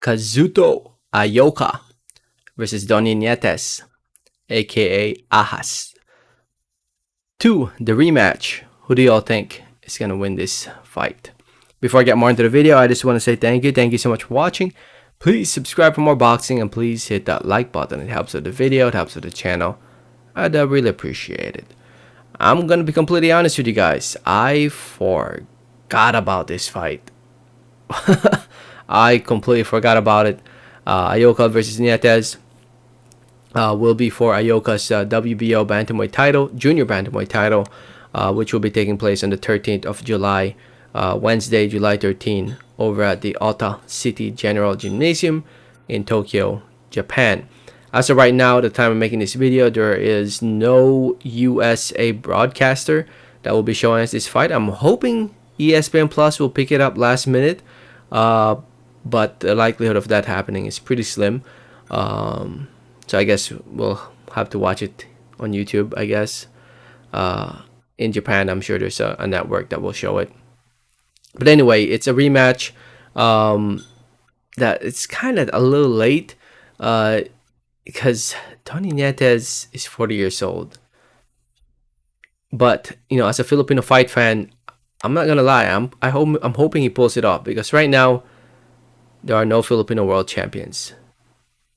Kazuto Ioka versus Donnie Nietes, aka Ahas. 2. The rematch. Who do y'all think is gonna win this fight? Before I get more into the video, I just want to say thank you. Thank you so much for watching. Please subscribe for more boxing and please hit that like button. It helps with the video, it helps with the channel. I'd really appreciate it. I'm gonna be completely honest with you guys. I forgot about this fight. I completely forgot about it. Ioka versus Nietes will be for Ioka's WBO bantamweight title, junior bantamweight title, which will be taking place on the 13th of July, Wednesday, July 13, over at the Ota City General Gymnasium in Tokyo, Japan. As of right now, the time of making this video, there is no USA broadcaster that will be showing us this fight. I'm hoping ESPN Plus will pick it up last minute, but the likelihood of that happening is pretty slim. So I guess we'll have to watch it on YouTube, I guess. In Japan, I'm sure there's a network that will show it. But anyway, it's a rematch that it's kind of a little late because Donnie Nietes is 40 years old. But, you know, as a Filipino fight fan, I'm not going to lie. I'm hoping he pulls it off because right now, there are no Filipino world champions.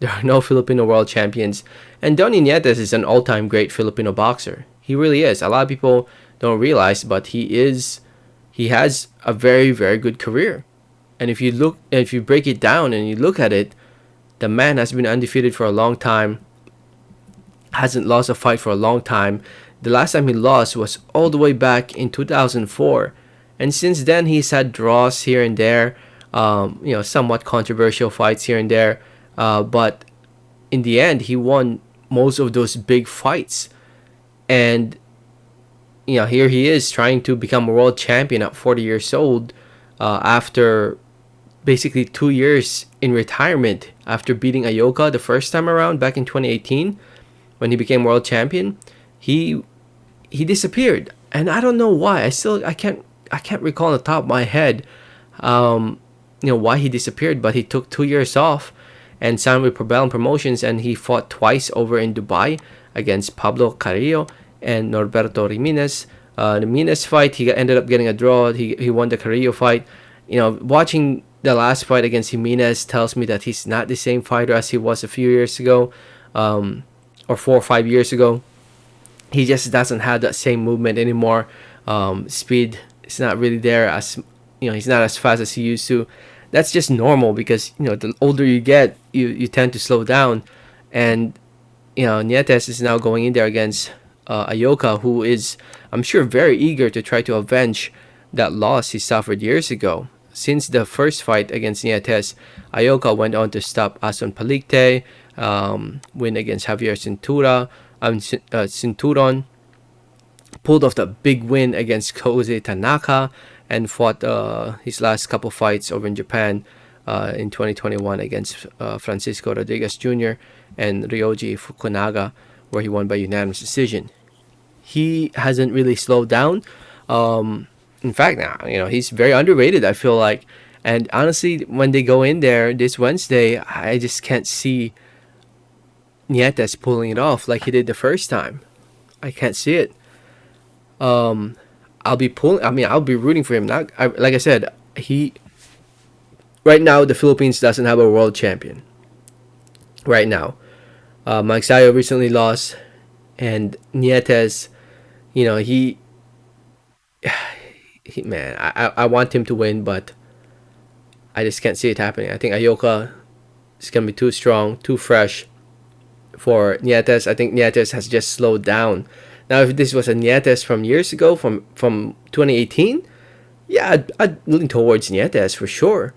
There are no Filipino world champions. And Donnie Nietes is an all-time great Filipino boxer. He really is. A lot of people don't realize, but he has a very, very good career. And if you break it down and you look at it, the man has been undefeated for a long time. Hasn't lost a fight for a long time. The last time he lost was all the way back in 2004. And since then, he's had draws here and there. You know, somewhat controversial fights here and there. But in the end, he won most of those big fights. And, you know, here he is trying to become a world champion at 40 years old after basically 2 years in retirement after beating Ioka the first time around back in 2018 when he became world champion. He disappeared. And I don't know why. I can't recall on the top of my head you know, why he disappeared, but he took 2 years off and signed with Probellum Promotions, and he fought twice over in Dubai against Pablo Carrillo and Norberto Jimenez. The Jimenez fight, he ended up getting a draw. He won the Carrillo fight. You know, watching the last fight against Jimenez tells me that he's not the same fighter as he was a few years ago, or 4 or 5 years ago. He just doesn't have that same movement anymore. Speed is not really there, as you know, he's not as fast as he used to. That's just normal because, you know, the older you get, you tend to slow down. And, you know, Nietes is now going in there against Ioka, who is, I'm sure, very eager to try to avenge that loss he suffered years ago. Since the first fight against Nietes, Ioka went on to stop Aston Palicte, win against Javier Cinturon, pulled off the big win against Kose Tanaka, and fought his last couple fights over in Japan in 2021 against Francisco Rodriguez Jr. and Ryoji Fukunaga, where he won by unanimous decision. He hasn't really slowed down. In fact, now, you know, he's very underrated, I feel like. And honestly, when they go in there this Wednesday, I just can't see Nietes pulling it off like he did the first time. I can't see it. I'll be rooting for him. Like I said, right now the Philippines doesn't have a world champion. Right now, Mike Sayo recently lost, and Nietes, you know, man, I want him to win, but I just can't see it happening. I think Ioka is gonna be too strong, too fresh for Nietes. I think Nietes has just slowed down. Now, if this was a Nietes from years ago, from 2018, yeah, I'd lean towards Nietes for sure.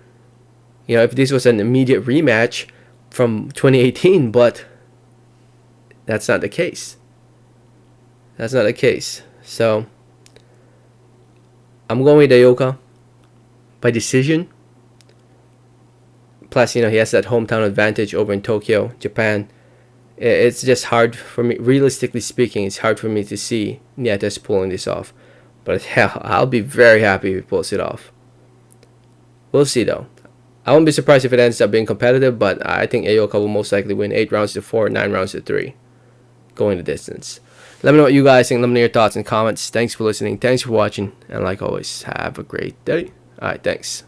You know, if this was an immediate rematch from 2018, but that's not the case. That's not the case. So, I'm going with Ioka by decision. Plus, you know, he has that hometown advantage over in Tokyo, Japan. It's just hard for me, realistically speaking, it's hard for me to see Nietes pulling this off. But hell, I'll be very happy if he pulls it off. We'll see though. I won't be surprised if it ends up being competitive, but I think Ioka will most likely win 8 rounds to 4, 9 rounds to 3, going the distance. Let me know what you guys think. Let me know your thoughts and comments. Thanks for listening. Thanks for watching. And like always, have a great day. All right, thanks.